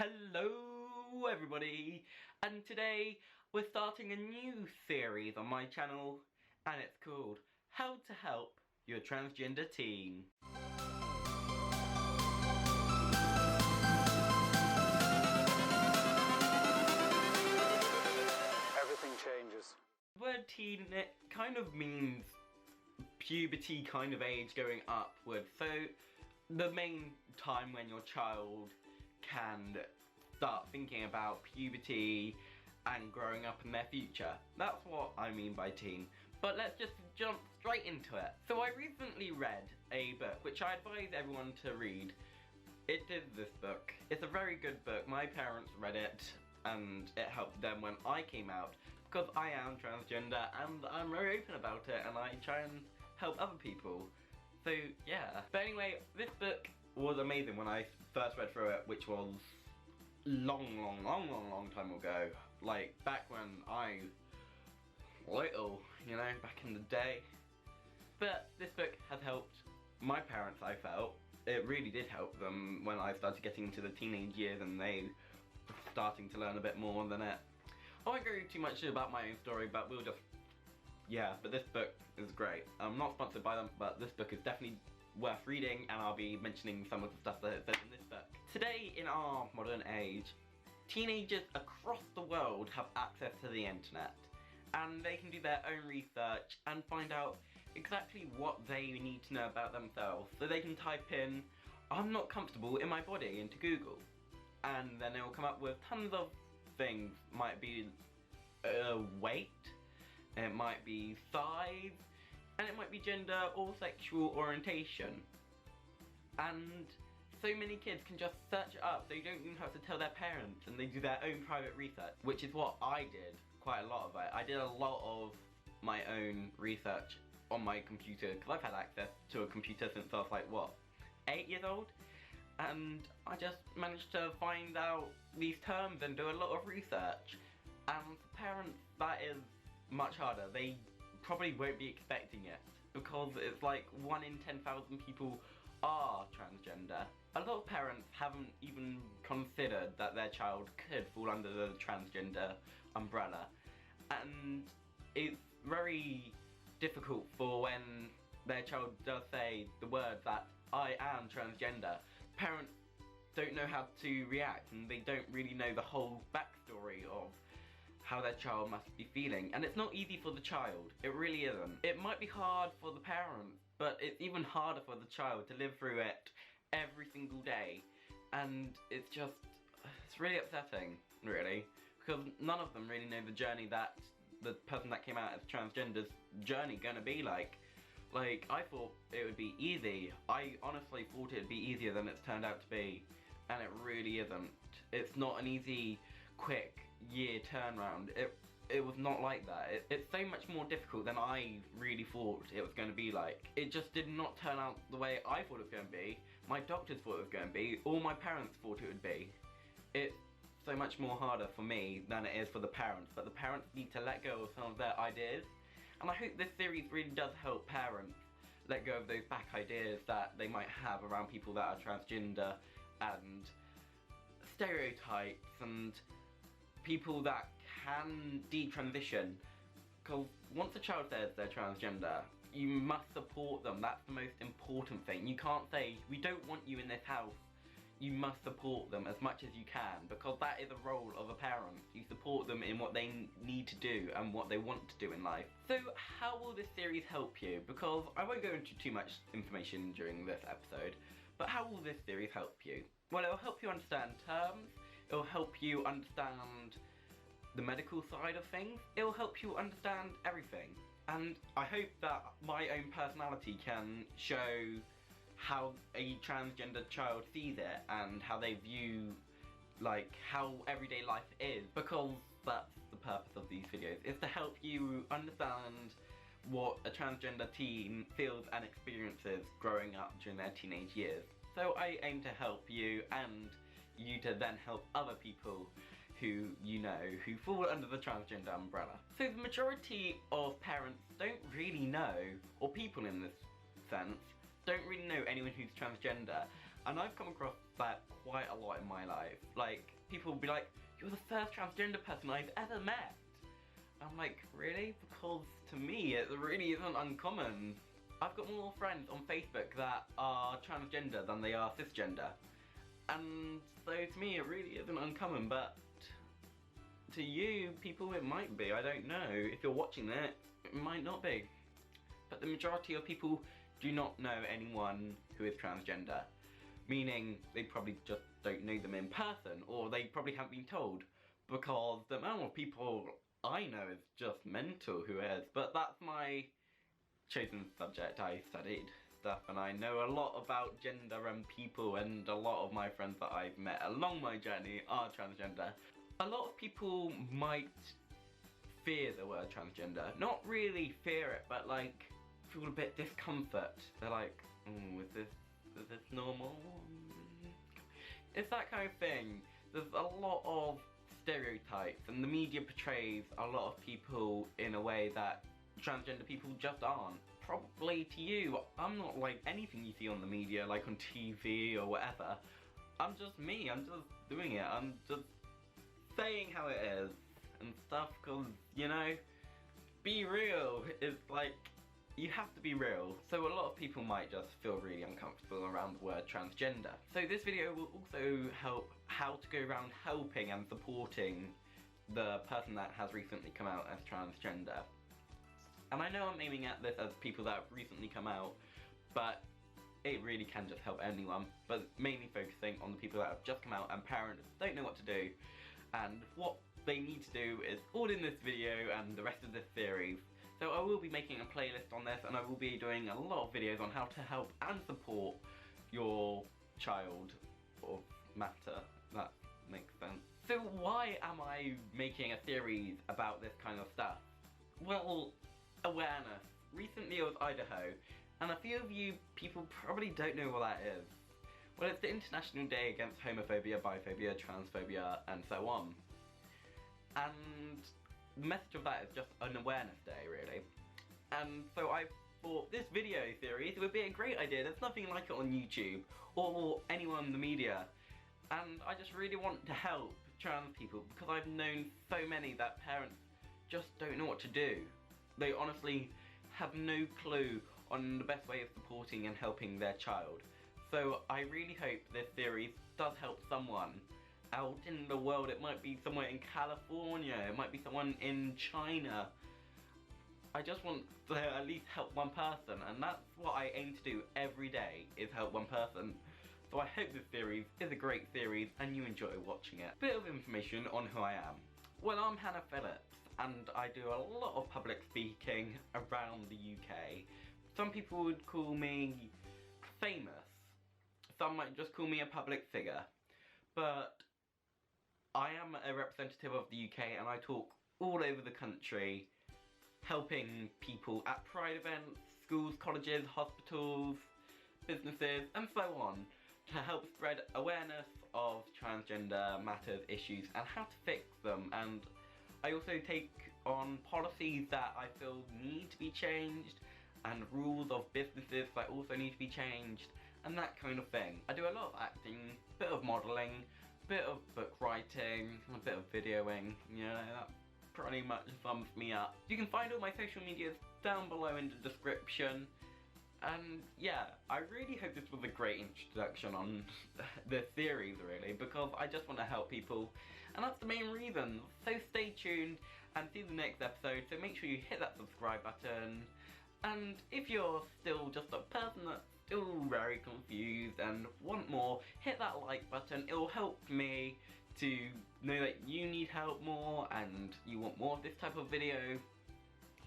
Hello everybody, and today we're starting a new series on my channel, and it's called How to Help Your Transgender Teen. Everything changes. The word teen, it kind of means puberty kind of age going upward, so the main time when your child can start thinking about puberty and growing up in their future. That's what I mean by teen. But let's just jump straight into it. So I recently read a book which I advise everyone to read. It is this book. It's a very good book. My parents read it and it helped them when I came out, because I am transgender and I'm very open about it and I try and help other people. So yeah. But anyway, this book was amazing when I first read through it, which was long time ago. Like back when I little, you know, back in the day. But this book has helped my parents, I felt. It really did help them when I started getting into the teenage years and they were starting to learn a bit more than it. I won't go too much about my own story, but we'll just, yeah, but this book is great. I'm not sponsored by them, but this book is definitely worth reading, and I'll be mentioning some of the stuff that it says in this book. Today, in our modern age, teenagers across the world have access to the internet, and they can do their own research and find out exactly what they need to know about themselves. So they can type in, "I'm not comfortable in my body," into Google, and then it will come up with tons of things. Might be weight, it might be size, and it might be gender or sexual orientation. And so many kids can just search it up. They don't even have to tell their parents, and they do their own private research, which is what I did, quite a lot of it. I did a lot of my own research on my computer, because I've had access to a computer since I was like, what, 8 years old? And I just managed to find out these terms and do a lot of research. And for parents, that is much harder. They probably won't be expecting it, because it's like 1 in 10,000 people are transgender. A lot of parents haven't even considered that their child could fall under the transgender umbrella, and it's very difficult for when their child does say the word that I am transgender. Parents don't know how to react, and they don't really know the whole backstory of how their child must be feeling. And it's not easy for the child, it really isn't. It might be hard for the parents, but it's even harder for the child to live through it every single day. And it's really upsetting, really, because none of them really know the journey that the person that came out as transgender's journey gonna be like. Like, I thought it would be easy. I honestly thought it'd be easier than it's turned out to be, and it really isn't. It's not an easy, quick year turnaround. It was not like that. It's so much more difficult than I really thought it was going to be like. It just did not turn out the way I thought it was going to be. My doctors thought it was going to be. All my parents thought it would be. It's so much more harder for me than it is for the parents, but the parents need to let go of some of their ideas. And I hope this series really does help parents let go of those back ideas that they might have around people that are transgender, and stereotypes, and people that can detransition. Because once a child says they're transgender, you must support them. That's the most important thing. You can't say, "We don't want you in this house." You must support them as much as you can, because that is the role of a parent. You support them in what they need to do and what they want to do in life. So how will this series help you? Because I won't go into too much information during this episode, but how will this series help you? Well, it'll help you understand terms, it'll help you understand the medical side of things, it'll help you understand everything. And I hope that my own personality can show how a transgender child sees it and how they view, like, how everyday life is, because that's the purpose of these videos, is to help you understand what a transgender teen feels and experiences growing up during their teenage years. So I aim to help you, and you to then help other people who you know who fall under the transgender umbrella. So the majority of parents don't really know, or people in this sense, don't really know anyone who's transgender, And I've come across that quite a lot in my life. Like, people will be like, "You're the first transgender person I've ever met." I'm like, really? Because to me, it really isn't uncommon. I've got more friends on Facebook that are transgender than they are cisgender. And so to me, it really isn't uncommon, but to you people, it might be. I don't know. If you're watching it, it might not be. But the majority of people do not know anyone who is transgender. Meaning, they probably just don't know them in person, or they probably haven't been told. Because the amount of people I know is just mental who is. But that's my chosen subject. I studied stuff and I know a lot about gender and people, and a lot of my friends that I've met along my journey are transgender. A lot of people might fear the word transgender. Not really fear it, but like feel a bit discomfort. They're like, is this normal? It's that kind of thing. There's a lot of stereotypes, and the media portrays a lot of people in a way that transgender people just aren't. Probably to you, I'm not like anything you see on the media, like on TV or whatever. I'm just me, I'm just doing it, I'm just saying how it is and stuff, because, you know, be real. It's like, you have to be real. So a lot of people might just feel really uncomfortable around the word transgender. So this video will also help how to go around helping and supporting the person that has recently come out as transgender. And I know I'm aiming at this as people that have recently come out, but it really can just help anyone, but mainly focusing on the people that have just come out and parents don't know what to do. And what they need to do is all in this video and the rest of this series. So I will be making a playlist on this, and I will be doing a lot of videos on how to help and support your child of matter. That makes sense. So why am I making a series about this kind of stuff? Well, awareness. Recently it was Idaho, and a few of you people probably don't know what that is. Well, it's the International Day Against Homophobia, Biphobia, Transphobia, and so on. And the message of that is just an awareness day, really. And so I thought this video series would be a great idea. There's nothing like it on YouTube or anyone in the media. And I just really want to help trans people, because I've known so many that parents just don't know what to do. They honestly have no clue on the best way of supporting and helping their child. So I really hope this series does help someone out in the world. It might be somewhere in California, it might be someone in China. I just want to at least help one person, and that's what I aim to do every day, is help one person. So I hope this series is a great series and you enjoy watching it. Bit of information on who I am. Well, I'm Hannah Phillips, and I do a lot of public speaking around the UK. Some people would call me famous. Some might just call me a public figure. But I am a representative of the UK, and I talk all over the country, helping people at pride events, schools, colleges, hospitals, businesses, and so on, to help spread awareness of transgender matters, issues, and how to fix them. And I also take on policies that I feel need to be changed, and rules of businesses that also need to be changed, and that kind of thing. I do a lot of acting, bit of modelling, bit of book writing, a bit of videoing, you know, that pretty much sums me up. You can find all my social medias down below in the description. And yeah, I really hope this was a great introduction on the series, really, because I just want to help people, and that's the main reason. So stay tuned and see the next episode, so make sure you hit that subscribe button. And if you're still just a person that's still very confused and want more, hit that like button. It will help me to know that you need help more and you want more of this type of video.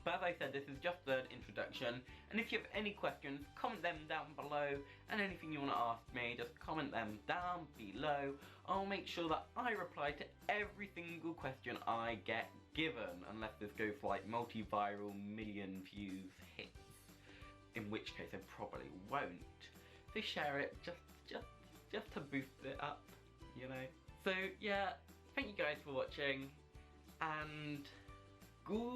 But as I said, this is just an introduction, and if you have any questions, comment them down below, and anything you want to ask me, just comment them down below. I'll make sure that I reply to every single question I get given, unless this goes for like multi-viral million views hits, in which case I probably won't. So share it, just to boost it up, you know. So yeah, thank you guys for watching, and goodbye.